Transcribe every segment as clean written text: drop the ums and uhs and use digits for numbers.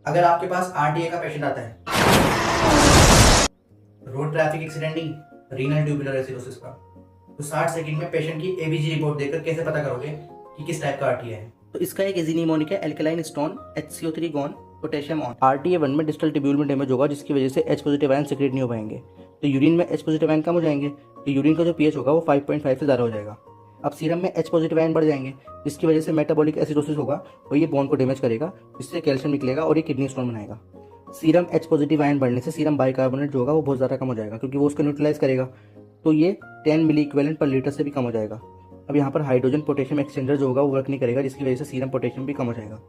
अगर आपके पास आरटीए का पेशेंट आता है, रोड ट्रैफिक एक्सीडेंट ही, रीनल ट्यूबुलर एसिडोसिस का, तो 60 सेकंड में पेशेंट की एबीजी रिपोर्ट देखकर कैसे पता करोगे कि किस टाइप का आरटीए है? तो इसका एक इजी निमोनिक है, alkaline stone, HCO3 gone, potassium on. RTA 1 में डिस्टल ट्यूब्यूल में डैमेज होगा, जिसकी वजह से H पॉजिटिव आयन सिक्रेट नहीं हो पाएंगे, तो यूरिन में H पॉजिटिव आयन कम हो जाएंगे, तो यूरिन का जो पीएच होगा वो 5.5 से ज़्यादा हो जाएगा। अब सीरम में H पॉजिटिव आयन बढ़ जाएंगे, जिसकी वजह से मेटाबॉलिक एसिडोसिस होगा और ये बोन को डैमेज करेगा, जिससे कैल्शियम निकलेगा और ये किडनी स्टोन बनाएगा। सीरम H पॉजिटिव आयन बढ़ने से सीरम बाइकार्बोनेट जो होगा वो बहुत ज़्यादा कम हो जाएगा, क्योंकि वो उसको न्यूट्रलाइज करेगा, तो ये 10 मिली इक्विवेलेंट पर लीटर से भी कम हो जाएगा। अब यहाँ पर हाइड्रोजन पोटेशियम एक्सचेंजर जो होगा वो वर्क नहीं करेगा, जिसकी वजह से सीरम पोटेशियम भी कम हो जाएगा।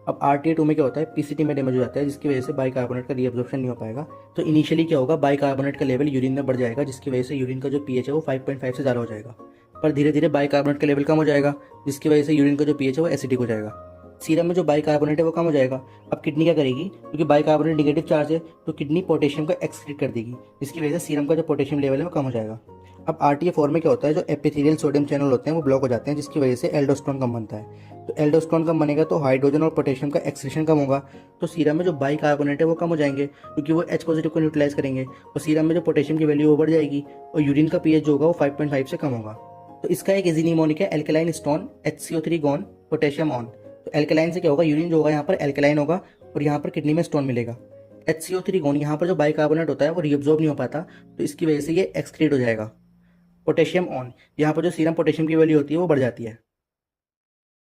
अब आरटीए 2 में क्या होता है, पीसीटी में डैमेज हो जाता है, जिसकी वजह से बाइकार्बोनेट का रीअब्जॉर्प्शन नहीं हो पाएगा। तो इनिशियली क्या होगा, बाइकार्बोनेट का लेवल यूरिन में बढ़ जाएगा, जिसकी वजह से यूरिन का जो पीएच है वो 5.5 से ज़्यादा हो जाएगा। पर धीरे धीरे बाइकार्बोनेट का लेवल कम हो जाएगा, जिसकी वजह से यूरिन का जो पीएच है वो एसिडिक हो जाएगा। सीरम में जो बाइकार्बोनेट है वो कम हो जाएगा। अब किडनी क्या करेगी, क्योंकि बाइकार्बोनेट नेगेटिव चार्ज है, तो किडनी पोटेशियम को एक्सक्रीट कर देगी, जिसकी वजह से सीरम का जो पोटेशियम लेवल है वो कम हो जाएगा। अब आरटीए 4 में क्या होता है, जो एपिथेलियल सोडियम चैनल होते हैं वो ब्लॉक हो जाते हैं, जिसकी वजह से एल्डोस्टेरोन कम बनता है। तो एल्डोस्टेरोन कम बनेगा तो हाइड्रोजन और पोटेशियम का एक्सक्रीशन कम होगा, तो सीरम में जो बाइकार्बोनेट है वो कम हो जाएंगे, क्योंकि वो H पॉजिटिव को न्यूट्रलाइज करेंगे, और सीरम में जो पोटेशियम की वैल्यू वो बढ़ जाएगी, और यूरिन का पीएच जो होगा वो 5.5 से कम होगा। तो इसका एक इजी निमोनिक है, alkaline stone, HCO3 gone, potassium on. तो एल्कलाइन से क्या होगा, यूरिन जो होगा यहाँ पर एल्कलाइन होगा और यहाँ पर किडनी में स्टोन मिलेगा। HCO3 गॉन, यहाँ पर जो बाइकार्बोनेट होता है वो रीअब्जॉर्ब नहीं हो पाता, तो इसकी वजह से ये एक्सक्रीट हो जाएगा। पोटेशियम ऑन, यहाँ पर जो सीरम पोटेशियम की वैल्यू होती है वो बढ़ जाती है।